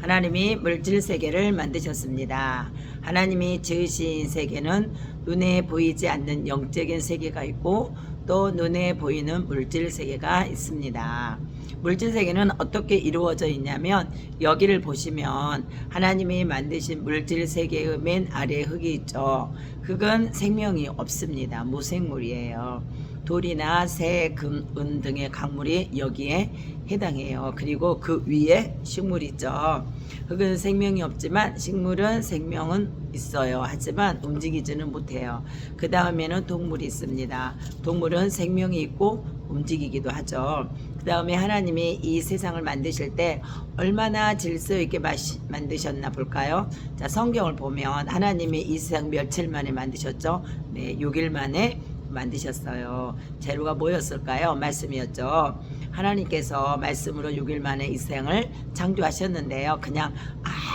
하나님이 물질 세계를 만드셨습니다. 하나님이 지으신 세계는 눈에 보이지 않는 영적인 세계가 있고 또 눈에 보이는 물질 세계가 있습니다. 물질 세계는 어떻게 이루어져 있냐면 여기를 보시면 하나님이 만드신 물질 세계의 맨 아래 흙이 있죠. 흙은 생명이 없습니다. 무생물이에요. 돌이나 새, 금, 은 등의 강물이 여기에 해당해요. 그리고 그 위에 식물이 있죠. 흙은 생명이 없지만 식물은 생명은 있어요. 하지만 움직이지는 못해요. 그 다음에는 동물이 있습니다. 동물은 생명이 있고 움직이기도 하죠. 그 다음에 하나님이 이 세상을 만드실 때 얼마나 질서 있게 만드셨나 볼까요? 자, 성경을 보면 하나님이 이 세상 며칠 만에 만드셨죠? 네, 6일 만에 만드셨어요. 재료가 뭐였을까요? 말씀이었죠. 하나님께서 말씀으로 6일 만에 이 세상을 창조하셨는데요. 그냥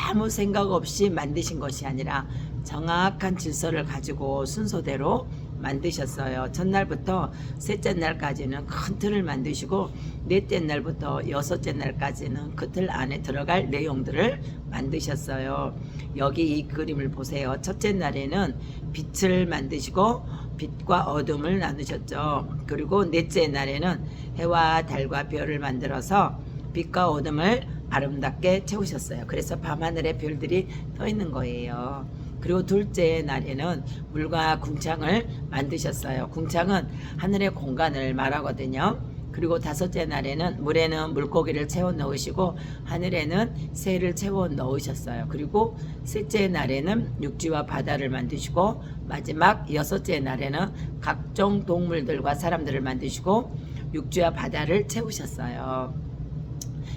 아무 생각 없이 만드신 것이 아니라 정확한 질서를 가지고 순서대로 만드셨어요. 첫날부터 셋째 날까지는 큰 틀을 만드시고 넷째 날부터 여섯째 날까지는 그 틀 안에 들어갈 내용들을 만드셨어요. 여기 이 그림을 보세요. 첫째 날에는 빛을 만드시고 빛과 어둠을 나누셨죠. 그리고 넷째 날에는 해와 달과 별을 만들어서 빛과 어둠을 아름답게 채우셨어요. 그래서 밤하늘에 별들이 떠 있는 거예요. 그리고 둘째 날에는 물과 궁창을 만드셨어요. 궁창은 하늘의 공간을 말하거든요. 그리고 다섯째 날에는 물에는 물고기를 채워 넣으시고 하늘에는 새를 채워 넣으셨어요. 그리고 셋째 날에는 육지와 바다를 만드시고 마지막 여섯째 날에는 각종 동물들과 사람들을 만드시고 육지와 바다를 채우셨어요.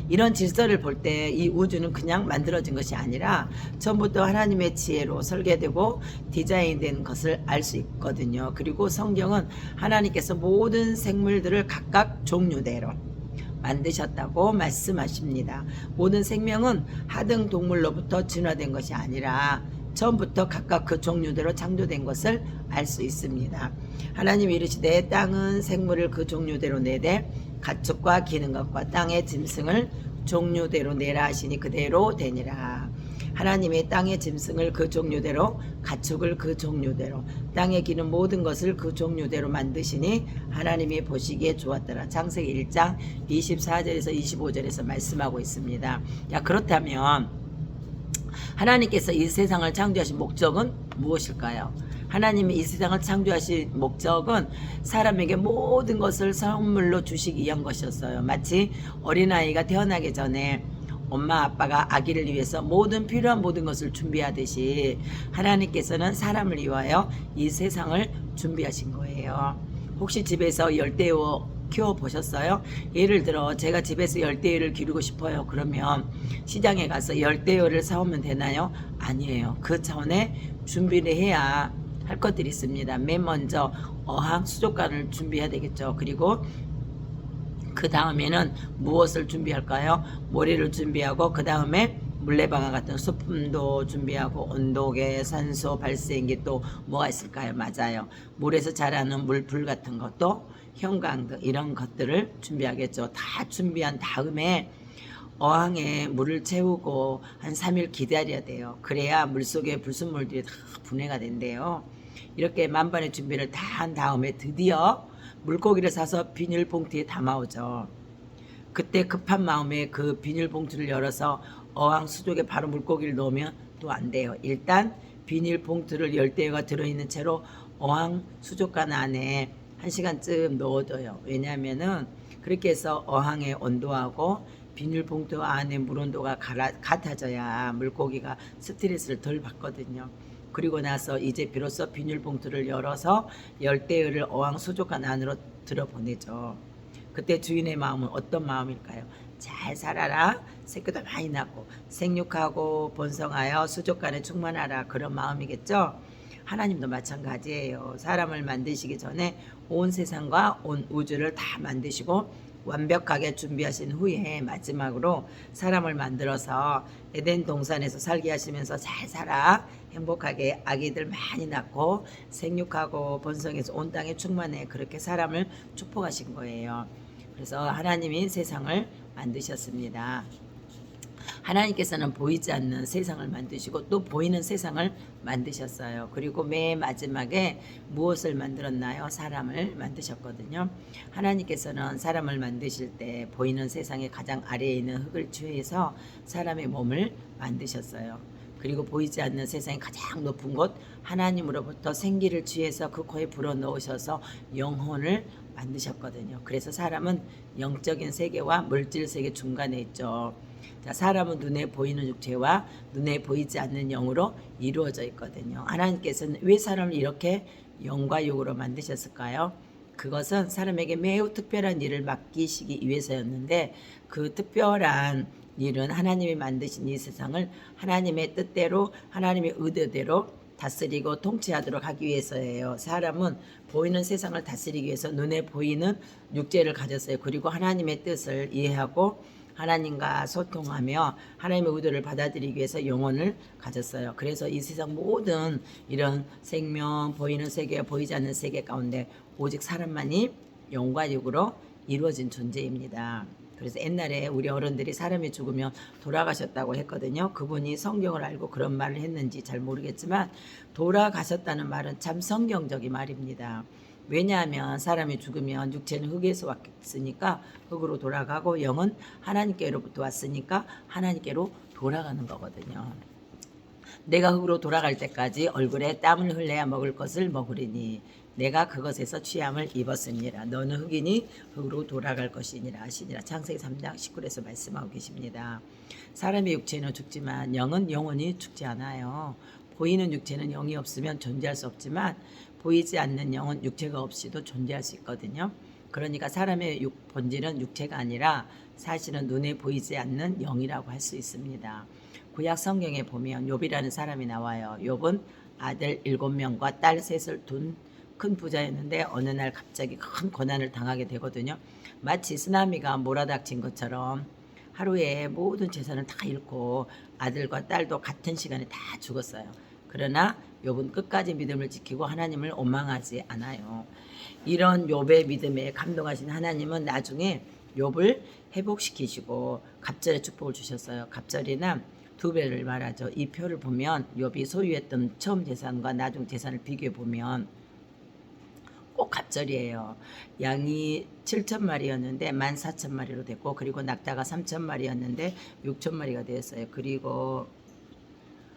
이런 질서를 볼 때 이 우주는 그냥 만들어진 것이 아니라 처음부터 하나님의 지혜로 설계되고 디자인된 것을 알 수 있거든요. 그리고 성경은 하나님께서 모든 생물들을 각각 종류대로 만드셨다고 말씀하십니다. 모든 생명은 하등 동물로부터 진화된 것이 아니라 처음부터 각각 그 종류대로 창조된 것을 알 수 있습니다. 하나님이 이르시되 땅은 생물을 그 종류대로 내되 가축과 기는 것과 땅의 짐승을 종류대로 내라 하시니 그대로 되니라. 하나님의 땅의 짐승을 그 종류대로 가축을 그 종류대로 땅에 기는 모든 것을 그 종류대로 만드시니 하나님이 보시기에 좋았더라. 창세기 1장 24절에서 25절에서 말씀하고 있습니다. 야, 그렇다면 하나님께서 이 세상을 창조하신 목적은 무엇일까요? 하나님이 이 세상을 창조하신 목적은 사람에게 모든 것을 선물로 주시기 위한 것이었어요. 마치 어린아이가 태어나기 전에 엄마 아빠가 아기를 위해서 필요한 모든 것을 준비하듯이 하나님께서는 사람을 위하여 이 세상을 준비하신 거예요. 혹시 집에서 열대어 키워보셨어요? 예를 들어 제가 집에서 열대어를 기르고 싶어요. 그러면 시장에 가서 열대어를 사오면 되나요? 아니에요. 그 차원에 준비를 해야 할 것들이 있습니다. 맨 먼저 어항 수족관을 준비해야 되겠죠. 그리고 그 다음에는 무엇을 준비할까요? 모래를 준비하고 그 다음에 물레방아 같은 소품도 준비하고 온도계, 산소, 발생기 또 뭐가 있을까요? 맞아요. 물에서 자라는 물풀 같은 것도 형광등 이런 것들을 준비하겠죠. 다 준비한 다음에 어항에 물을 채우고 한 3일 기다려야 돼요. 그래야 물속에 불순물들이 다 분해가 된대요. 이렇게 만반의 준비를 다 한 다음에 드디어 물고기를 사서 비닐봉투에 담아오죠. 그때 급한 마음에 그 비닐봉투를 열어서 어항 수족에 바로 물고기를 넣으면 또 안 돼요. 일단 비닐봉투를 열대어가 들어있는 채로 어항 수족관 안에 1시간쯤 넣어둬요. 왜냐하면은 그렇게 해서 어항의 온도하고 비닐봉투 안에 물 온도가 같아져야 물고기가 스트레스를 덜 받거든요. 그리고 나서 이제 비로소 비닐봉투를 열어서 열대어를 어항 수족관 안으로 들어보내죠. 그때 주인의 마음은 어떤 마음일까요? 잘 살아라, 새끼도 많이 낳고 생육하고 번성하여 수족관에 충만하라, 그런 마음이겠죠. 하나님도 마찬가지예요. 사람을 만드시기 전에 온 세상과 온 우주를 다 만드시고 완벽하게 준비하신 후에 마지막으로 사람을 만들어서 에덴 동산에서 살게 하시면서 잘 살아 행복하게 아기들 많이 낳고 생육하고 번성해서 온 땅에 충만해, 그렇게 사람을 축복하신 거예요. 그래서 하나님이 세상을 만드셨습니다. 하나님께서는 보이지 않는 세상을 만드시고 또 보이는 세상을 만드셨어요. 그리고 맨 마지막에 무엇을 만들었나요? 사람을 만드셨거든요. 하나님께서는 사람을 만드실 때 보이는 세상의 가장 아래에 있는 흙을 취해서 사람의 몸을 만드셨어요. 그리고 보이지 않는 세상의 가장 높은 곳 하나님으로부터 생기를 취해서 그 코에 불어넣으셔서 영혼을 만드셨거든요. 그래서 사람은 영적인 세계와 물질 세계 중간에 있죠. 자, 사람은 눈에 보이는 육체와 눈에 보이지 않는 영으로 이루어져 있거든요. 하나님께서는 왜 사람을 이렇게 영과 육으로 만드셨을까요? 그것은 사람에게 매우 특별한 일을 맡기시기 위해서였는데 그 특별한 일은 하나님이 만드신 이 세상을 하나님의 뜻대로 하나님의 의도대로 다스리고 통치하도록 하기 위해서예요. 사람은 보이는 세상을 다스리기 위해서 눈에 보이는 육체를 가졌어요. 그리고 하나님의 뜻을 이해하고 하나님과 소통하며 하나님의 의도를 받아들이기 위해서 영혼을 가졌어요. 그래서 이 세상 모든 이런 생명, 보이는 세계, 보이지 않는 세계 가운데 오직 사람만이 영과 육으로 이루어진 존재입니다. 그래서 옛날에 우리 어른들이 사람이 죽으면 돌아가셨다고 했거든요. 그분이 성경을 알고 그런 말을 했는지 잘 모르겠지만 돌아가셨다는 말은 참 성경적인 말입니다. 왜냐하면 사람이 죽으면 육체는 흙에서 왔으니까 흙으로 돌아가고 영은 하나님께로부터 왔으니까 하나님께로 돌아가는 거거든요. 내가 흙으로 돌아갈 때까지 얼굴에 땀을 흘려야 먹을 것을 먹으리니 내가 그것에서 취함을 입었습니다. 너는 흙이니 흙으로 돌아갈 것이니라 하시니라. 창세기 3장 19절에서 말씀하고 계십니다. 사람의 육체는 죽지만 영은 영원히 죽지 않아요. 보이는 육체는 영이 없으면 존재할 수 없지만 보이지 않는 영은 육체가 없이도 존재할 수 있거든요. 그러니까 사람의 본질은 육체가 아니라 사실은 눈에 보이지 않는 영이라고 할 수 있습니다. 구약 성경에 보면 욥이라는 사람이 나와요. 욥은 아들 7명과 딸 3을 둔 큰 부자였는데 어느 날 갑자기 큰 고난을 당하게 되거든요. 마치 쓰나미가 몰아닥친 것처럼 하루에 모든 재산을 다 잃고 아들과 딸도 같은 시간에 다 죽었어요. 그러나 욥은 끝까지 믿음을 지키고 하나님을 원망하지 않아요. 이런 욥의 믿음에 감동하신 하나님은 나중에 욥을 회복시키시고 갑절의 축복을 주셨어요. 갑절이나 2배를 말하죠. 이 표를 보면 욥이 소유했던 처음 재산과 나중 재산을 비교해 보면 꼭 갑절이에요. 양이 7,000마리였는데 14,000마리로 됐고, 그리고 낙타가 3,000마리였는데 6,000마리가 되었어요. 그리고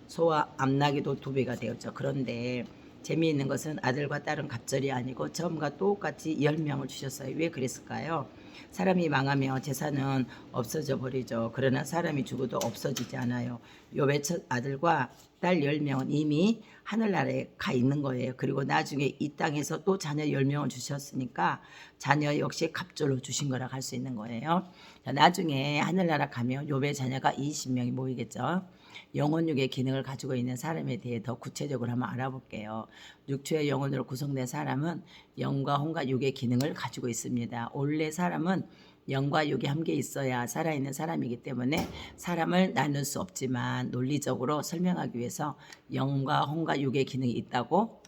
소와 암나기도 2배가 되었죠. 그런데 재미있는 것은 아들과 딸은 갑절이 아니고 처음과 똑같이 10명을 주셨어요. 왜 그랬을까요? 사람이 망하며 재산은 없어져 버리죠. 그러나 사람이 죽어도 없어지지 않아요. 욥의 첫 아들과 딸 10명은 이미 하늘나라에 가 있는 거예요. 그리고 나중에 이 땅에서 또 자녀 10명을 주셨으니까 자녀 역시 갑절로 주신 거라 할 수 있는 거예요. 나중에 하늘나라 가면 욥의 자녀가 20명이 모이겠죠. 영혼육의 기능을 가지고 있는 사람에 대해 더 구체적으로 한번 알아볼게요. 육체의 영혼으로 구성된 사람은 영과 혼과 육의 기능을 가지고 있습니다. 원래 사람은 영과 육이 함께 있어야 살아있는 사람이기 때문에 사람을 나눌 수 없지만 논리적으로 설명하기 위해서 영과 혼과 육의 기능이 있다고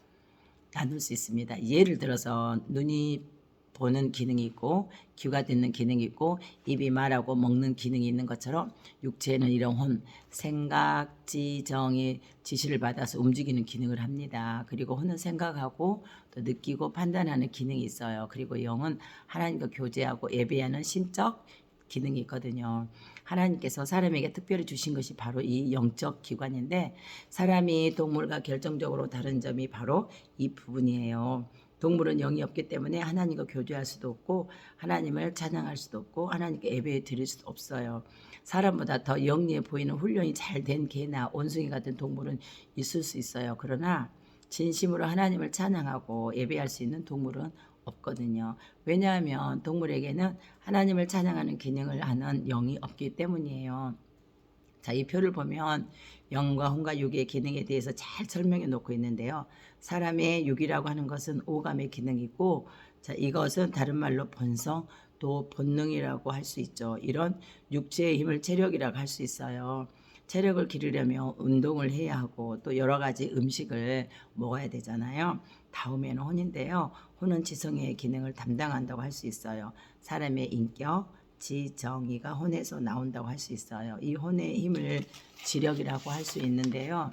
나눌 수 있습니다. 예를 들어서 눈이 보는 기능이 있고 귀가 듣는 기능이 있고 입이 말하고 먹는 기능이 있는 것처럼 육체는 이런 혼, 생각, 지정의 지시를 받아서 움직이는 기능을 합니다. 그리고 혼은 생각하고 또 느끼고 판단하는 기능이 있어요. 그리고 영은 하나님과 교제하고 예배하는 신적 기능이 있거든요. 하나님께서 사람에게 특별히 주신 것이 바로 이 영적 기관인데 사람이 동물과 결정적으로 다른 점이 바로 이 부분이에요. 동물은 영이 없기 때문에 하나님과 교제할 수도 없고 하나님을 찬양할 수도 없고 하나님께 예배 드릴 수도 없어요. 사람보다 더 영리해 보이는 훈련이 잘 된 개나 원숭이 같은 동물은 있을 수 있어요. 그러나 진심으로 하나님을 찬양하고 예배할 수 있는 동물은 없거든요. 왜냐하면 동물에게는 하나님을 찬양하는 기능을 하는 영이 없기 때문이에요. 자, 이 표를 보면 영과 혼과 육의 기능에 대해서 잘 설명해 놓고 있는데요. 사람의 육이라고 하는 것은 오감의 기능이고, 자, 이것은 다른 말로 본성, 또 본능이라고 할 수 있죠. 이런 육체의 힘을 체력이라고 할 수 있어요. 체력을 기르려면 운동을 해야 하고 또 여러 가지 음식을 먹어야 되잖아요. 다음에는 혼인데요. 혼은 지성의 기능을 담당한다고 할 수 있어요. 사람의 인격, 지정이가 혼에서 나온다고 할 수 있어요. 이 혼의 힘을 지력이라고 할 수 있는데요.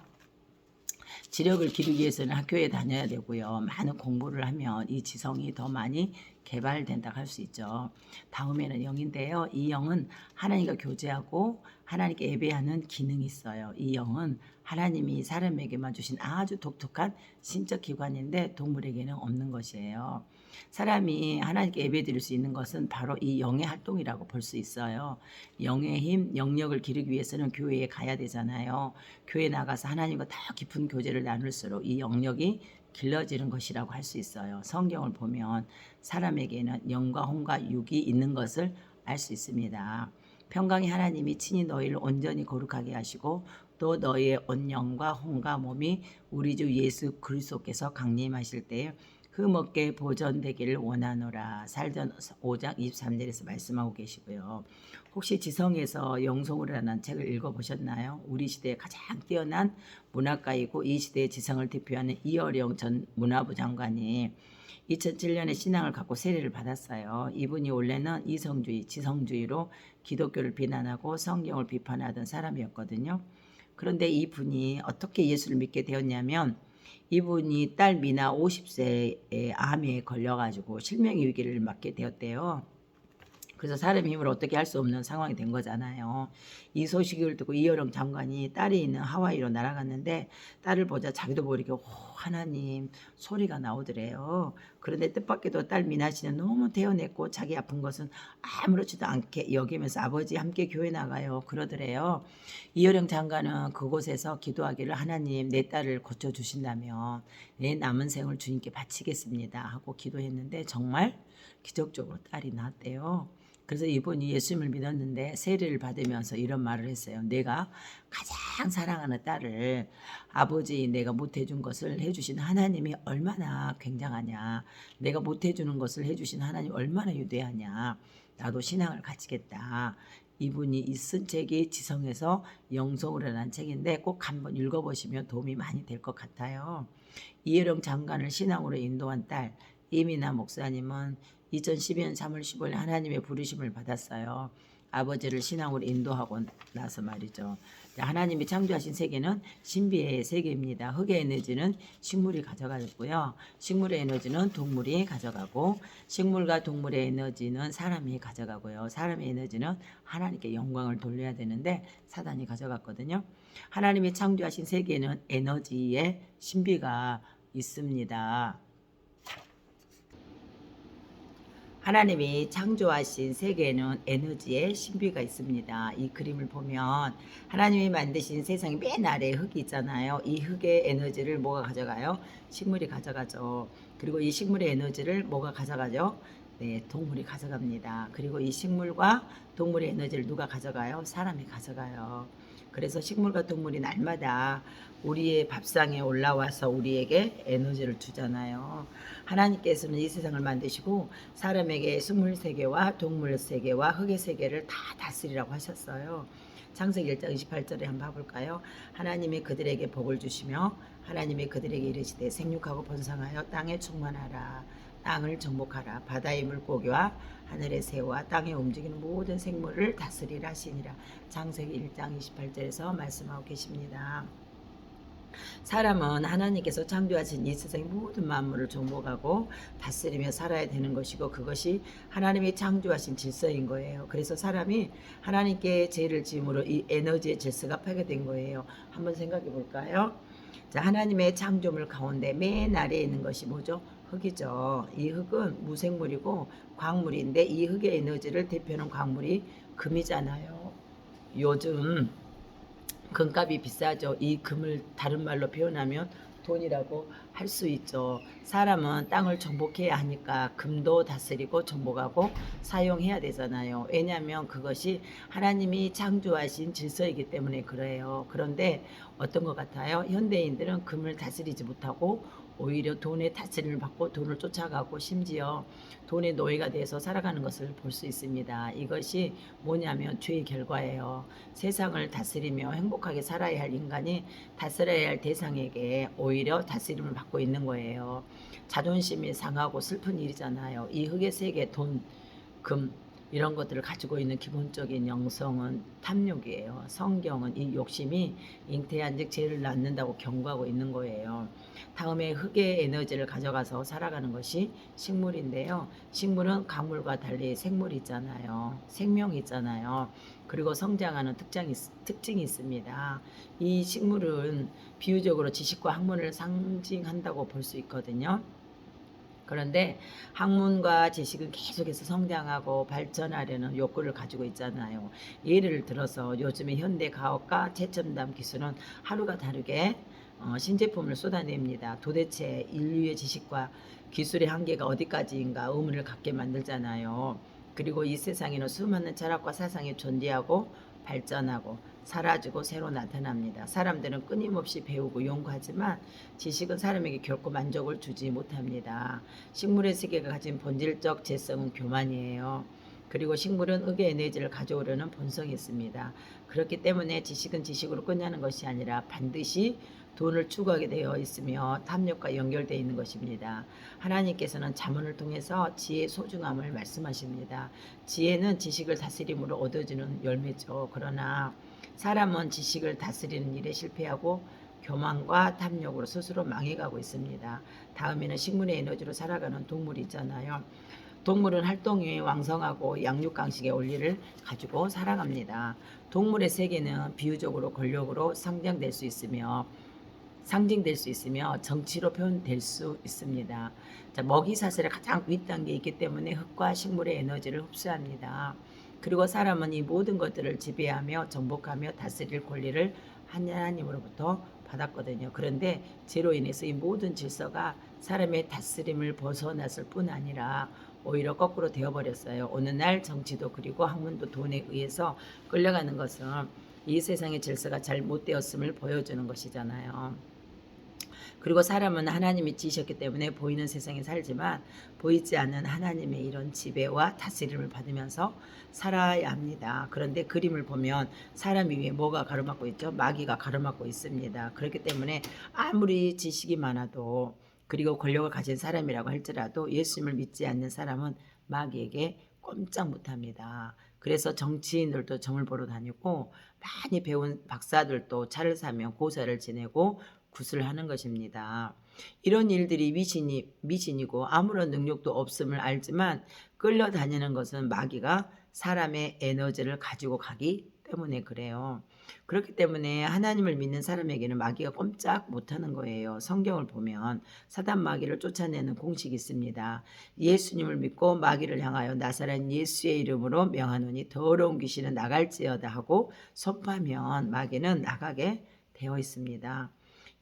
지력을 기르기 위해서는 학교에 다녀야 되고요. 많은 공부를 하면 이 지성이 더 많이 개발된다고 할 수 있죠. 다음에는 영인데요. 이 영은 하나님과 교제하고 하나님께 예배하는 기능이 있어요. 이 영은 하나님이 사람에게만 주신 아주 독특한 신적 기관인데 동물에게는 없는 것이에요. 사람이 하나님께 예배드릴 수 있는 것은 바로 이 영의 활동이라고 볼 수 있어요. 영의 힘, 영역을 기르기 위해서는 교회에 가야 되잖아요. 교회에 나가서 하나님과 더 깊은 교제를 나눌수록 이 영역이 길러지는 것이라고 할 수 있어요. 성경을 보면 사람에게는 영과 혼과 육이 있는 것을 알 수 있습니다. 평강의 하나님이 친히 너희를 온전히 거룩하게 하시고 또 너희의 온 영과 혼과 몸이 우리 주 예수 그리스도께서 강림하실 때에 흠없게 보존되기를 원하노라. 살전 5장 23절에서 말씀하고 계시고요. 혹시 지성에서 영성으로라는 책을 읽어보셨나요? 우리 시대의 가장 뛰어난 문학가이고 이 시대의 지성을 대표하는 이어령 전 문화부 장관이 2007년에 신앙을 갖고 세례를 받았어요. 이분이 원래는 이성주의, 지성주의로 기독교를 비난하고 성경을 비판하던 사람이었거든요. 그런데 이분이 어떻게 예수를 믿게 되었냐면 이분이 딸 미나 50세에 암에 걸려가지고 실명의 위기를 맞게 되었대요. 그래서 사람의 힘을 어떻게 할 수 없는 상황이 된 거잖아요. 이 소식을 듣고 이여령 장관이 딸이 있는 하와이로 날아갔는데 딸을 보자 자기도 모르게 하나님 소리가 나오더래요. 그런데 뜻밖에도 딸 미나 씨는 너무 태어냈고 자기 아픈 것은 아무렇지도 않게 여기면서 아버지 함께 교회 나가요 그러더래요. 이여령 장관은 그곳에서 기도하기를 하나님 내 딸을 고쳐주신다면 내 남은 생을 주님께 바치겠습니다 하고 기도했는데 정말 기적적으로 딸이 낳았대요. 그래서 이분이 예수님을 믿었는데 세례를 받으면서 이런 말을 했어요. 내가 가장 사랑하는 딸을 아버지 내가 못해준 것을 해주신 하나님이 얼마나 굉장하냐. 내가 못해주는 것을 해주신 하나님 얼마나 위대하냐. 나도 신앙을 가지겠다. 이분이 쓴 책이 지성에서 영성으로라는 책인데 꼭 한번 읽어보시면 도움이 많이 될 것 같아요. 이혜령 장관을 신앙으로 인도한 딸 이미나 목사님은 2012년 3월 15일 하나님의 부르심을 받았어요. 아버지를 신앙으로 인도하고 나서 말이죠. 하나님이 창조하신 세계는 신비의 세계입니다. 흙의 에너지는 식물이 가져가고요. 식물의 에너지는 동물이 가져가고 식물과 동물의 에너지는 사람이 가져가고요. 사람의 에너지는 하나님께 영광을 돌려야 되는데 사단이 가져갔거든요. 하나님이 창조하신 세계는 에너지의 신비가 있습니다. 하나님이 창조하신 세계에는 에너지의 신비가 있습니다. 이 그림을 보면 하나님이 만드신 세상이 맨 아래에 흙이 있잖아요. 이 흙의 에너지를 뭐가 가져가요? 식물이 가져가죠. 그리고 이 식물의 에너지를 뭐가 가져가죠? 네, 동물이 가져갑니다. 그리고 이 식물과 동물의 에너지를 누가 가져가요? 사람이 가져가요. 그래서 식물과 동물이 날마다 우리의 밥상에 올라와서 우리에게 에너지를 주잖아요. 하나님께서는 이 세상을 만드시고 사람에게 식물 세계와 동물 세계와 흙의 세계를 다 다스리라고 하셨어요. 창세기 1장 28절에 한번 봐볼까요? 하나님이 그들에게 복을 주시며 하나님이 그들에게 이르시되 생육하고 번성하여 땅에 충만하라. 땅을 정복하라. 바다의 물고기와 하늘의 새와 땅에 움직이는 모든 생물을 다스리라 하시니라. 창세기 1장 28절에서 말씀하고 계십니다. 사람은 하나님께서 창조하신 이 세상의 모든 만물을 정복하고 다스리며 살아야 되는 것이고 그것이 하나님이 창조하신 질서인 거예요. 그래서 사람이 하나님께 죄를 지음으로 이 에너지의 질서가 파괴된 거예요. 한번 생각해 볼까요? 자, 하나님의 창조물 가운데 맨 아래에 있는 것이 뭐죠? 흙이죠. 이 흙은 무생물이고 광물인데 이 흙의 에너지를 대표하는 광물이 금이잖아요. 요즘 금값이 비싸죠. 이 금을 다른 말로 표현하면 돈이라고 할 수 있죠. 사람은 땅을 정복해야 하니까 금도 다스리고 정복하고 사용해야 되잖아요. 왜냐하면 그것이 하나님이 창조하신 질서이기 때문에 그래요. 그런데 어떤 것 같아요? 현대인들은 금을 다스리지 못하고 오히려 돈의 다스림을 받고 돈을 쫓아가고 심지어 돈의 노예가 돼서 살아가는 것을 볼 수 있습니다. 이것이 뭐냐면 죄의 결과예요. 세상을 다스리며 행복하게 살아야 할 인간이 다스려야 할 대상에게 오히려 다스림을 받고 있는 거예요. 자존심이 상하고 슬픈 일이잖아요. 이 흙의 세계 돈, 금 이런 것들을 가지고 있는 기본적인 영성은 탐욕이에요. 성경은 이 욕심이 잉태한 즉 죄를 낳는다고 경고하고 있는 거예요. 다음에 흙의 에너지를 가져가서 살아가는 것이 식물인데요. 식물은 강물과 달리 생물이 있잖아요. 생명이 있잖아요. 그리고 성장하는 특징이 있습니다. 이 식물은 비유적으로 지식과 학문을 상징한다고 볼 수 있거든요. 그런데 학문과 지식은 계속해서 성장하고 발전하려는 욕구를 가지고 있잖아요. 예를 들어서 요즘의 현대 과학과 최첨단 기술은 하루가 다르게 신제품을 쏟아냅니다. 도대체 인류의 지식과 기술의 한계가 어디까지인가 의문을 갖게 만들잖아요. 그리고 이 세상에는 수많은 철학과 사상이 존재하고 발전하고 사라지고 새로 나타납니다. 사람들은 끊임없이 배우고 연구하지만 지식은 사람에게 결코 만족을 주지 못합니다. 식물의 세계가 가진 본질적 재성은 교만이에요. 그리고 식물은 흑의 에너지를 가져오려는 본성이 있습니다. 그렇기 때문에 지식은 지식으로 끝나는 것이 아니라 반드시 돈을 추구하게 되어 있으며 탐욕과 연결되어 있는 것입니다. 하나님께서는 잠언을 통해서 지혜의 소중함을 말씀하십니다. 지혜는 지식을 다스림으로 얻어지는 열매죠. 그러나 사람은 지식을 다스리는 일에 실패하고 교만과 탐욕으로 스스로 망해가고 있습니다. 다음에는 식물의 에너지로 살아가는 동물이 있잖아요. 동물은 활동이 왕성하고 양육강식의 원리를 가지고 살아갑니다. 동물의 세계는 비유적으로 권력으로 상징될 수 있으며 정치로 표현될 수 있습니다. 자, 먹이 사슬의 가장 윗단계에 있기 때문에 흙과 식물의 에너지를 흡수합니다. 그리고 사람은 이 모든 것들을 지배하며 정복하며 다스릴 권리를 하나님으로부터 받았거든요. 그런데 죄로 인해서 이 모든 질서가 사람의 다스림을 벗어났을 뿐 아니라 오히려 거꾸로 되어버렸어요. 어느 날 정치도 그리고 학문도 돈에 의해서 끌려가는 것은 이 세상의 질서가 잘못되었음을 보여주는 것이잖아요. 그리고 사람은 하나님이 지으셨기 때문에 보이는 세상에 살지만 보이지 않는 하나님의 이런 지배와 다스림을 받으면서 살아야 합니다. 그런데 그림을 보면 사람 위에 뭐가 가로막고 있죠? 마귀가 가로막고 있습니다. 그렇기 때문에 아무리 지식이 많아도 그리고 권력을 가진 사람이라고 할지라도 예수님을 믿지 않는 사람은 마귀에게 꼼짝 못합니다. 그래서 정치인들도 점을 보러 다니고 많이 배운 박사들도 차를 사며 고사를 지내고 굿을 하는 것입니다. 이런 일들이 미신이고 아무런 능력도 없음을 알지만 끌려다니는 것은 마귀가 사람의 에너지를 가지고 가기 때문에 그래요. 그렇기 때문에 하나님을 믿는 사람에게는 마귀가 꼼짝 못하는 거예요. 성경을 보면 사단 마귀를 쫓아내는 공식이 있습니다. 예수님을 믿고 마귀를 향하여 나사렛 예수의 이름으로 명하노니 더러운 귀신은 나갈지어다 하고 선포하면 마귀는 나가게 되어 있습니다.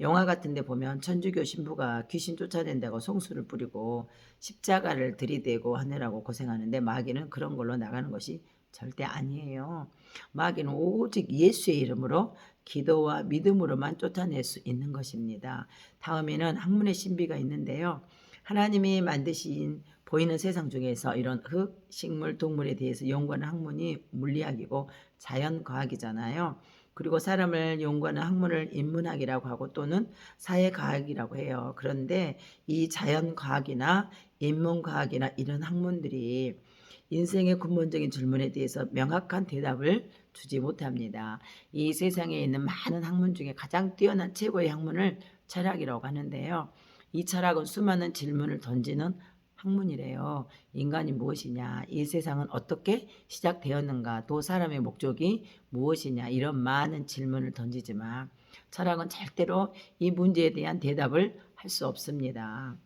영화 같은 데 보면 천주교 신부가 귀신 쫓아낸다고 송수를 뿌리고 십자가를 들이대고 하느라고 고생하는데 마귀는 그런 걸로 나가는 것이 절대 아니에요. 마귀는 오직 예수의 이름으로 기도와 믿음으로만 쫓아낼 수 있는 것입니다. 다음에는 학문의 신비가 있는데요. 하나님이 만드신 보이는 세상 중에서 이런 흙, 식물, 동물에 대해서 연구하는 학문이 물리학이고 자연과학이잖아요. 그리고 사람을 연구하는 학문을 인문학이라고 하고 또는 사회과학이라고 해요. 그런데 이 자연과학이나 인문과학이나 이런 학문들이 인생의 근본적인 질문에 대해서 명확한 대답을 주지 못합니다. 이 세상에 있는 많은 학문 중에 가장 뛰어난 최고의 학문을 철학이라고 하는데요. 이 철학은 수많은 질문을 던지는 학문이래요. 인간이 무엇이냐, 이 세상은 어떻게 시작되었는가, 또 사람의 목적이 무엇이냐, 이런 많은 질문을 던지지만 철학은 절대로 이 문제에 대한 대답을 할 수 없습니다.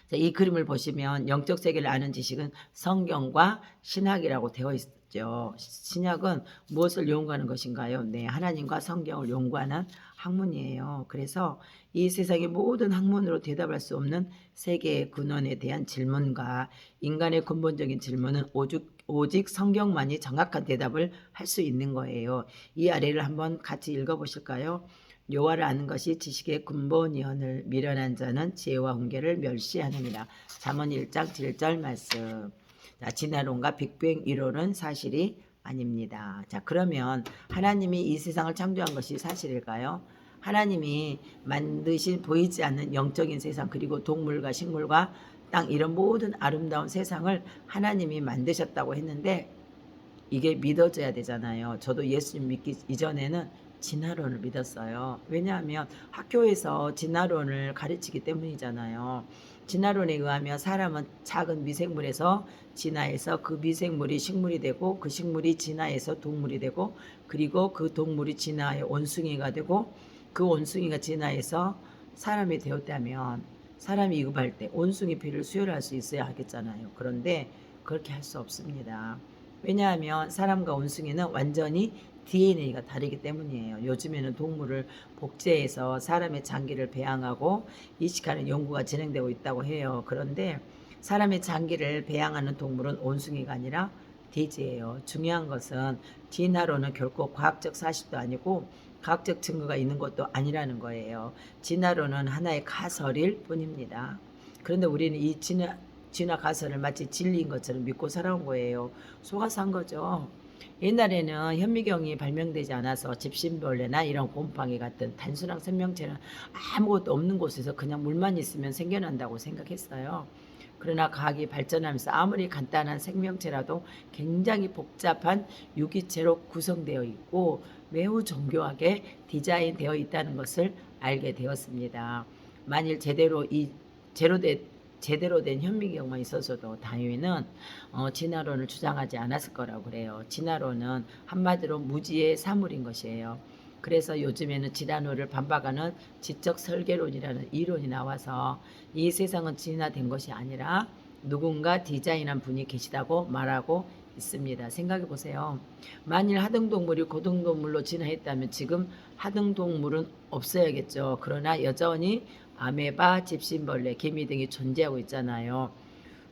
자, 이 그림을 보시면 영적 세계를 아는 지식은 성경과 신학이라고 되어 있죠. 신학은 무엇을 연구하는 것인가요? 네, 하나님과 성경을 연구하는 학문이에요. 그래서 이 세상의 모든 학문으로 대답할 수 없는 세계의 근원에 대한 질문과 인간의 근본적인 질문은 오직 성경만이 정확한 대답을 할 수 있는 거예요. 이 아래를 한번 같이 읽어보실까요? 여호와를 아는 것이 지식의 근본이언을 미련한 자는 지혜와 훈계를 멸시하느니라. 잠언 1장 7절 말씀. 자, 진화론과 빅뱅 이론은 사실이 아닙니다. 자, 그러면 하나님이 이 세상을 창조한 것이 사실일까요? 하나님이 만드신 보이지 않는 영적인 세상 그리고 동물과 식물과 땅 이런 모든 아름다운 세상을 하나님이 만드셨다고 했는데 이게 믿어져야 되잖아요. 저도 예수님 믿기 이전에는 진화론을 믿었어요. 왜냐하면 학교에서 진화론을 가르치기 때문이잖아요. 진화론에 의하면 사람은 작은 미생물에서 진화해서 그 미생물이 식물이 되고 그 식물이 진화해서 동물이 되고 그리고 그 동물이 진화해 원숭이가 되고 그 원숭이가 진화해서 사람이 되었다면 사람이 위급할 때 원숭이 피를 수혈할 수 있어야 하겠잖아요. 그런데 그렇게 할 수 없습니다. 왜냐하면 사람과 원숭이는 완전히 DNA가 다르기 때문이에요. 요즘에는 동물을 복제해서 사람의 장기를 배양하고 이식하는 연구가 진행되고 있다고 해요. 그런데 사람의 장기를 배양하는 동물은 원숭이가 아니라 돼지예요. 중요한 것은 진화론은 결코 과학적 사실도 아니고 과학적 증거가 있는 것도 아니라는 거예요. 진화론은 하나의 가설일 뿐입니다. 그런데 우리는 이 진화 가설을 마치 진리인 것처럼 믿고 살아온 거예요. 속아서 한 거죠. 옛날에는 현미경이 발명되지 않아서 집신벌레나 이런 곰팡이 같은 단순한 생명체는 아무것도 없는 곳에서 그냥 물만 있으면 생겨난다고 생각했어요. 그러나 과학이 발전하면서 아무리 간단한 생명체라도 굉장히 복잡한 유기체로 구성되어 있고 매우 정교하게 디자인되어 있다는 것을 알게 되었습니다. 만일 제대로 된 현미경만 있었어도 다윈은 진화론을 주장하지 않았을 거라고 그래요. 진화론은 한마디로 무지의 사물인 것이에요. 그래서 요즘에는 진화론을 반박하는 지적 설계론이라는 이론이 나와서 이 세상은 진화된 것이 아니라 누군가 디자인한 분이 계시다고 말하고 있습니다. 생각해 보세요. 만일 하등동물이 고등동물로 진화했다면 지금 하등동물은 없어야겠죠. 그러나 여전히 아메바, 집신벌레, 개미 등이 존재하고 있잖아요.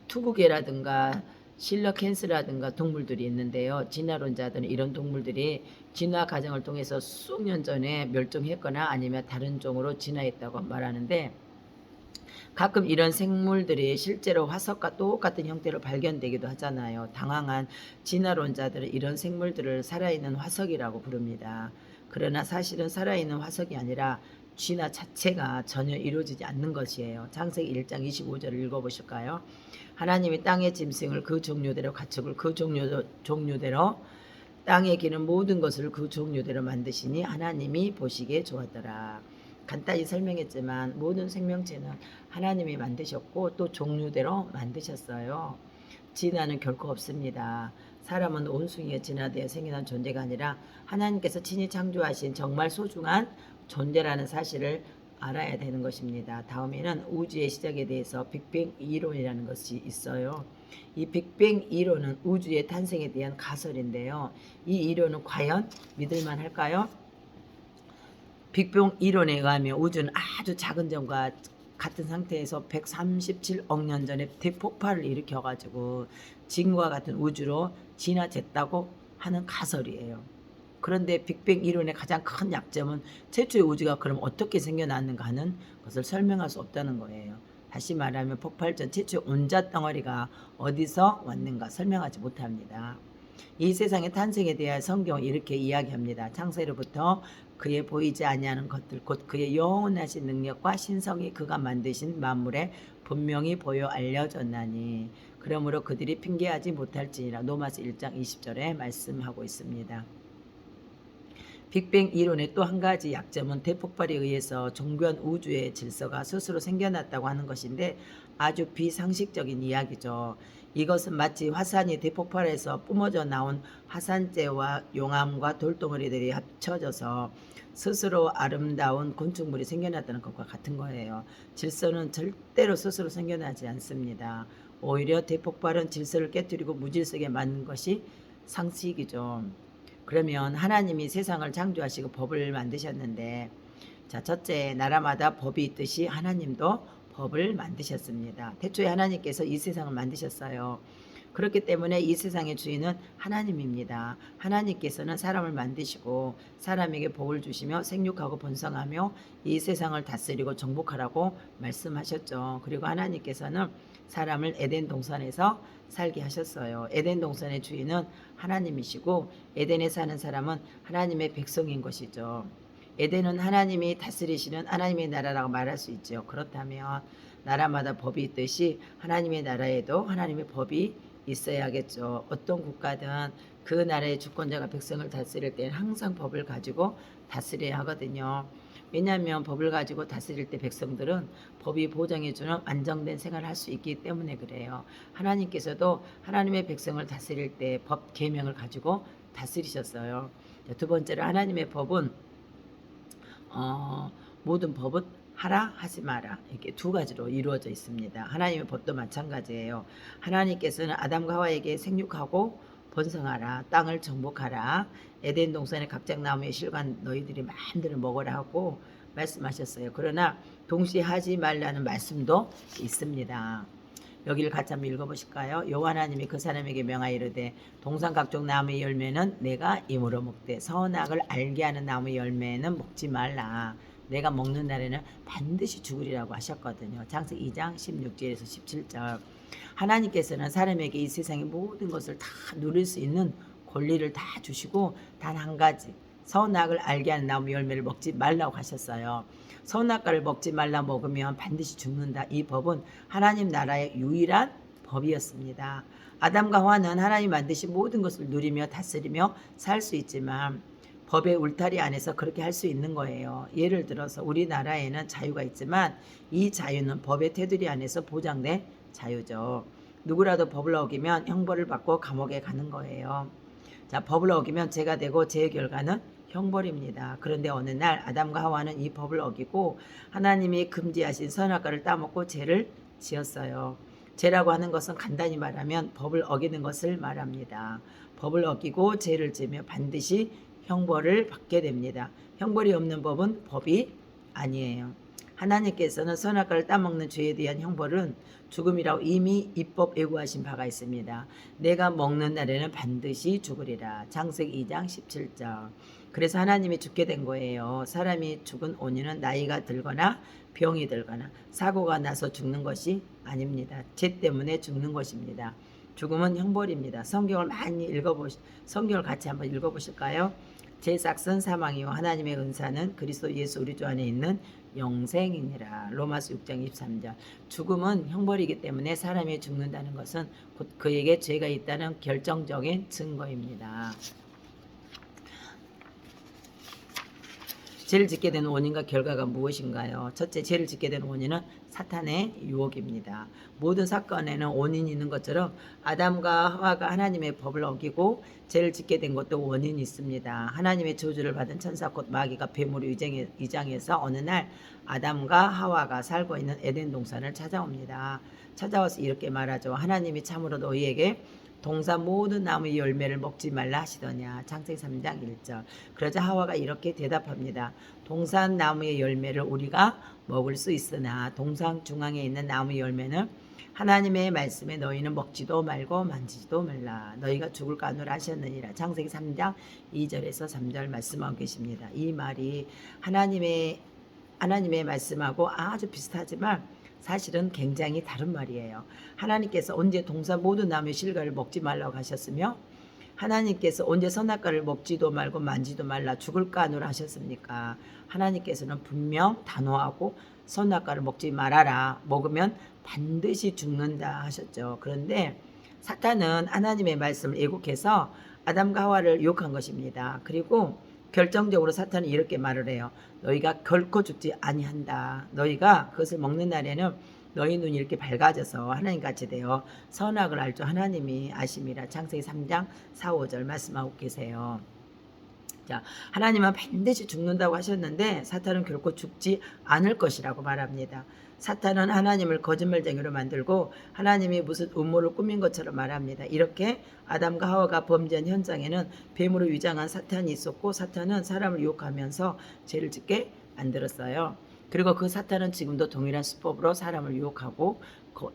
투구개라든가 실러캔스라든가 동물들이 있는데요. 진화론자들은 이런 동물들이 진화 과정을 통해서 수억 년 전에 멸종했거나 아니면 다른 종으로 진화했다고 말하는데 가끔 이런 생물들이 실제로 화석과 똑같은 형태로 발견되기도 하잖아요. 당황한 진화론자들은 이런 생물들을 살아있는 화석이라고 부릅니다. 그러나 사실은 살아있는 화석이 아니라 진화 자체가 전혀 이루어지지 않는 것이에요. 창세기 1장 25절을 읽어보실까요? 하나님이 땅의 짐승을 그 종류대로 가축을 그 종류대로 땅에 기는 모든 것을 그 종류대로 만드시니 하나님이 보시기에 좋았더라. 간단히 설명했지만 모든 생명체는 하나님이 만드셨고 또 종류대로 만드셨어요. 진화는 결코 없습니다. 사람은 온숭이에 진화되어 생겨난 존재가 아니라 하나님께서 친히 창조하신 정말 소중한 존재라는 사실을 알아야 되는 것입니다. 다음에는 우주의 시작에 대해서 빅뱅 이론이라는 것이 있어요. 이 빅뱅 이론은 우주의 탄생에 대한 가설인데요. 이 이론은 과연 믿을만 할까요? 빅뱅 이론에 의하면 우주는 아주 작은 점과 같은 상태에서 137억 년 전에 대폭발을 일으켜가지고 지금과 같은 우주로 진화됐다고 하는 가설이에요. 그런데 빅뱅 이론의 가장 큰 약점은 최초의 우주가 그럼 어떻게 생겨났는가 하는 것을 설명할 수 없다는 거예요. 다시 말하면 폭발 전 최초의 온자덩어리가 어디서 왔는가 설명하지 못합니다. 이 세상의 탄생에 대한 성경은 이렇게 이야기합니다. 창세로부터 그의 보이지 아니하는 것들 곧 그의 영원하신 능력과 신성이 그가 만드신 만물에 분명히 보여 알려졌나니 그러므로 그들이 핑계하지 못할지니라. 로마서 1장 20절에 말씀하고 있습니다. 빅뱅 이론의 또 한 가지 약점은 대폭발에 의해서 정교한 우주의 질서가 스스로 생겨났다고 하는 것인데 아주 비상식적인 이야기죠. 이것은 마치 화산이 대폭발해서 뿜어져 나온 화산재와 용암과 돌덩어리들이 합쳐져서 스스로 아름다운 건축물이 생겨났다는 것과 같은 거예요. 질서는 절대로 스스로 생겨나지 않습니다. 오히려 대폭발은 질서를 깨뜨리고 무질서하게 만든 것이 상식이죠. 그러면 하나님이 세상을 창조하시고 법을 만드셨는데 자, 첫째, 나라마다 법이 있듯이 하나님도 법을 만드셨습니다. 태초에 하나님께서 이 세상을 만드셨어요. 그렇기 때문에 이 세상의 주인은 하나님입니다. 하나님께서는 사람을 만드시고 사람에게 복을 주시며 생육하고 번성하며 이 세상을 다스리고 정복하라고 말씀하셨죠. 그리고 하나님께서는 사람을 에덴 동산에서 살게 하셨어요. 에덴 동산의 주인은 하나님이시고 에덴에 사는 사람은 하나님의 백성인 것이죠. 에덴은 하나님이 다스리시는 하나님의 나라라고 말할 수 있죠. 그렇다면 나라마다 법이 있듯이 하나님의 나라에도 하나님의 법이 있어야겠죠. 어떤 국가든 그 나라의 주권자가 백성을 다스릴 때는 항상 법을 가지고 다스려야 하거든요. 왜냐하면 법을 가지고 다스릴 때 백성들은 법이 보장해주는 안정된 생활을 할 수 있기 때문에 그래요. 하나님께서도 하나님의 백성을 다스릴 때 법 계명을 가지고 다스리셨어요. 두 번째로 하나님의 법은 모든 법은 하라 하지 마라 이렇게 두 가지로 이루어져 있습니다. 하나님의 법도 마찬가지예요. 하나님께서는 아담과 하와에게 생육하고 번성하라, 땅을 정복하라, 에덴 동산의 각종 나무의 실관 너희들이 마음대로 먹으라 하고 말씀하셨어요. 그러나 동시에 하지 말라는 말씀도 있습니다. 여기를 같이 한번 읽어보실까요? 여호와 하나님이 그 사람에게 명하여 이르되 동산 각종 나무의 열매는 내가 임으로 먹되 선악을 알게 하는 나무의 열매는 먹지 말라. 내가 먹는 날에는 반드시 죽으리라고 하셨거든요. 창세기 2장 16절에서 17절. 하나님께서는 사람에게 이 세상의 모든 것을 다 누릴 수 있는 권리를 다 주시고 단 한 가지 선악을 알게 하는 나무 열매를 먹지 말라고 하셨어요. 선악과를 먹지 말라 먹으면 반드시 죽는다. 이 법은 하나님 나라의 유일한 법이었습니다. 아담과 하와는 하나님 만드신 모든 것을 누리며 다스리며 살 수 있지만 법의 울타리 안에서 그렇게 할 수 있는 거예요. 예를 들어서 우리나라에는 자유가 있지만 이 자유는 법의 테두리 안에서 보장된 자유죠. 누구라도 법을 어기면 형벌을 받고 감옥에 가는 거예요. 자, 법을 어기면 죄가 되고 죄의 결과는 형벌입니다. 그런데 어느 날 아담과 하와는 이 법을 어기고 하나님이 금지하신 선악과를 따먹고 죄를 지었어요. 죄라고 하는 것은 간단히 말하면 법을 어기는 것을 말합니다. 법을 어기고 죄를 지으며 반드시 형벌을 받게 됩니다. 형벌이 없는 법은 법이 아니에요. 하나님께서는 선악과를 따먹는 죄에 대한 형벌은 죽음이라고 이미 입법 예고하신 바가 있습니다. 내가 먹는 날에는 반드시 죽으리라. 창세기 2장 17절. 그래서 하나님이 죽게 된 거예요. 사람이 죽은 원인은 나이가 들거나 병이 들거나 사고가 나서 죽는 것이 아닙니다. 죄 때문에 죽는 것입니다. 죽음은 형벌입니다. 성경을 같이 한번 읽어보실까요? 제 삭은 사망이요 하나님의 은사는 그리스도 예수 우리 주 안에 있는 영생이니라. 로마서 6장 23절. 죽음은 형벌이기 때문에 사람이 죽는다는 것은 곧 그에게 죄가 있다는 결정적인 증거입니다. 죄를 짓게 된 원인과 결과가 무엇인가요? 첫째, 죄를 짓게 된 원인은 사탄의 유혹입니다. 모든 사건에는 원인이 있는 것처럼 아담과 하와가 하나님의 법을 어기고 죄를 짓게 된 것도 원인이 있습니다. 하나님의 저주를 받은 천사 곧 마귀가 뱀으로 위장해서 어느 날 아담과 하와가 살고 있는 에덴 동산을 찾아옵니다. 찾아와서 이렇게 말하죠. 하나님이 참으로 너희에게 동산 모든 나무의 열매를 먹지 말라 하시더냐. 창세기 3장 1절. 그러자 하와가 이렇게 대답합니다. 동산 나무의 열매를 우리가 먹을 수 있으나 동산 중앙에 있는 나무의 열매는 하나님의 말씀에 너희는 먹지도 말고 만지지도 말라. 너희가 죽을까 하노라 하셨느니라. 창세기 3장 2절에서 3절 말씀하고 계십니다. 이 말이 하나님의 말씀하고 아주 비슷하지만 사실은 굉장히 다른 말이에요. 하나님께서 언제 동산 모든 나무의 실과를 먹지 말라고 하셨으며 하나님께서 언제 선악과를 먹지도 말고 만지도 말라 죽을까 하노라 하셨습니까? 하나님께서는 분명 단호하고 선악과를 먹지 말아라. 먹으면 반드시 죽는다 하셨죠. 그런데 사탄은 하나님의 말씀을 왜곡해서 아담과 하와를 유혹한 것입니다. 그리고 결정적으로 사탄은 이렇게 말을 해요. 너희가 결코 죽지 아니한다. 너희가 그것을 먹는 날에는 너희 눈이 이렇게 밝아져서 하나님같이 되어 선악을 알 줄 하나님이 아심이라. 창세기 3장 4, 5절 말씀하고 계세요. 자, 하나님은 반드시 죽는다고 하셨는데 사탄은 결코 죽지 않을 것이라고 말합니다. 사탄은 하나님을 거짓말쟁이로 만들고 하나님이 무슨 음모를 꾸민 것처럼 말합니다. 이렇게 아담과 하와가 범죄한 현장에는 뱀으로 위장한 사탄이 있었고 사탄은 사람을 유혹하면서 죄를 짓게 만들었어요. 그리고 그 사탄은 지금도 동일한 수법으로 사람을 유혹하고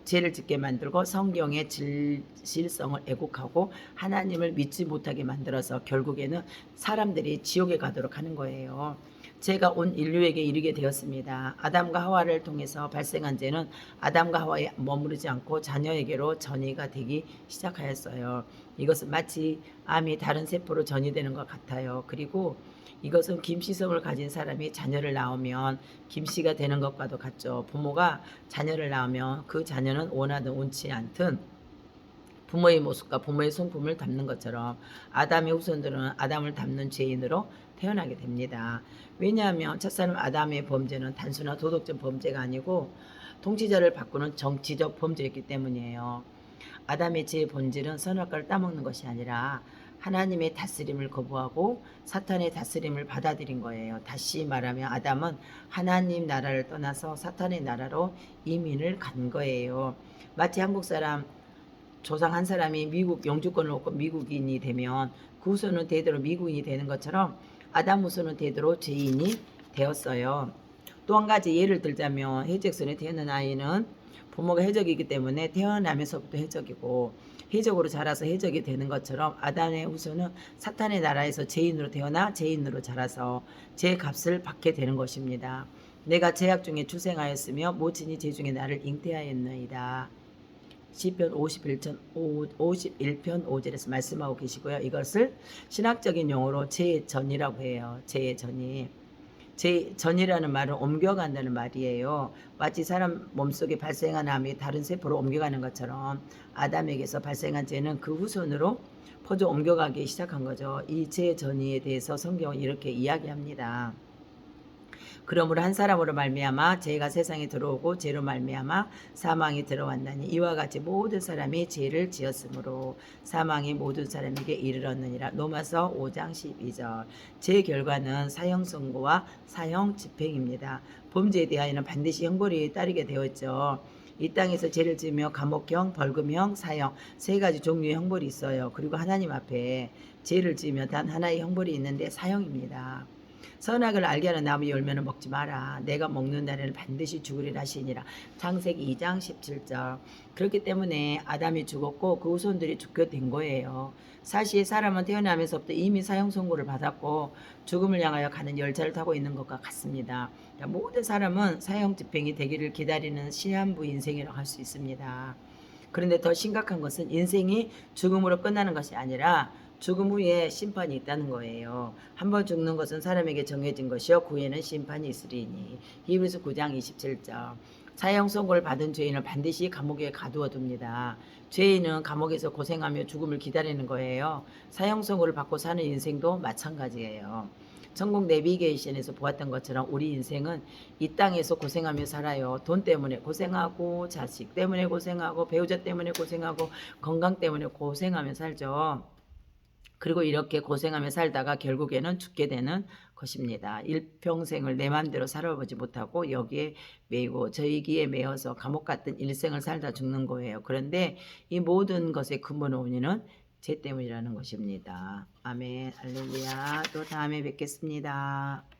죄를 짓게 만들고 성경의 진실성을 왜곡하고 하나님을 믿지 못하게 만들어서 결국에는 사람들이 지옥에 가도록 하는 거예요. 죄가 온 인류에게 이르게 되었습니다. 아담과 하와를 통해서 발생한 죄는 아담과 하와에 머무르지 않고 자녀에게로 전이가 되기 시작하였어요. 이것은 마치 암이 다른 세포로 전이되는 것 같아요. 그리고 이것은 김씨성을 가진 사람이 자녀를 낳으면 김씨가 되는 것과도 같죠. 부모가 자녀를 낳으면 그 자녀는 원하든 원치 않든 부모의 모습과 부모의 성품을 담는 것처럼 아담의 후손들은 아담을 담는 죄인으로 태어나게 됩니다. 왜냐하면 첫사람 아담의 범죄는 단순한 도덕적 범죄가 아니고 통치자를 바꾸는 정치적 범죄였기 때문이에요. 아담의 죄의 본질은 선악과를 따먹는 것이 아니라 하나님의 다스림을 거부하고 사탄의 다스림을 받아들인 거예요. 다시 말하면 아담은 하나님 나라를 떠나서 사탄의 나라로 이민을 간 거예요. 마치 한국 사람 조상 한 사람이 미국 영주권을 얻고 미국인이 되면 그 후손은 대대로 미국인이 되는 것처럼 아담 후손은 대대로 죄인이 되었어요. 또 한 가지 예를 들자면 해적선에 태어난 아이는 부모가 해적이기 때문에 태어나면서부터 해적이고 해적으로 자라서 해적이 되는 것처럼 아담의 후손은 사탄의 나라에서 죄인으로 태어나 죄인으로 자라서 죄의 값을 받게 되는 것입니다. 내가 죄악 중에 출생하였으며 모친이 죄 중에 나를 잉태하였나이다. 시편 51편 5절에서 말씀하고 계시고요. 이것을 신학적인 용어로 재전이라고 해요. 재전이. 재전이라는 말은 옮겨간다는 말이에요. 마치 사람 몸속에 발생한 암이 다른 세포로 옮겨가는 것처럼 아담에게서 발생한 죄는 그 후손으로 퍼져 옮겨가기 시작한 거죠. 이 재전이에 대해서 성경은 이렇게 이야기합니다. 그러므로 한 사람으로 말미암아 죄가 세상에 들어오고 죄로 말미암아 사망이 들어왔나니 이와 같이 모든 사람이 죄를 지었으므로 사망이 모든 사람에게 이르렀느니라. 로마서 5장 12절. 죄의 결과는 사형 선고와 사형 집행입니다. 범죄에 대하여는 반드시 형벌이 따르게 되었죠. 이 땅에서 죄를 지으며 감옥형, 벌금형, 사형 세 가지 종류의 형벌이 있어요. 그리고 하나님 앞에 죄를 지으면 단 하나의 형벌이 있는데 사형입니다. 선악을 알게 하는 나무 열매는 먹지 마라. 내가 먹는 날에는 반드시 죽으리라 하시니라. 창세기 2장 17절. 그렇기 때문에 아담이 죽었고 그 후손들이 죽게 된 거예요. 사실 사람은 태어나면서부터 이미 사형 선고를 받았고 죽음을 향하여 가는 열차를 타고 있는 것과 같습니다. 모든 사람은 사형 집행이 되기를 기다리는 시한부 인생이라고 할 수 있습니다. 그런데 더 심각한 것은 인생이 죽음으로 끝나는 것이 아니라 죽음 후에 심판이 있다는 거예요. 한번 죽는 것은 사람에게 정해진 것이요 그 후에는 심판이 있으리니. 히브리서 9장 27절. 사형 선고를 받은 죄인을 반드시 감옥에 가두어 둡니다. 죄인은 감옥에서 고생하며 죽음을 기다리는 거예요. 사형 선고를 받고 사는 인생도 마찬가지예요. 천국 내비게이션에서 보았던 것처럼 우리 인생은 이 땅에서 고생하며 살아요. 돈 때문에 고생하고 자식 때문에 고생하고 배우자 때문에 고생하고 건강 때문에 고생하며 살죠. 그리고 이렇게 고생하며 살다가 결국에는 죽게 되는 것입니다. 일평생을 내 마음대로 살아보지 못하고 여기에 매이고 저희기에 매여서 감옥 같은 일생을 살다 죽는 거예요. 그런데 이 모든 것의 근본 원인은 죄 때문이라는 것입니다. 아멘, 할렐루야. 또 다음에 뵙겠습니다.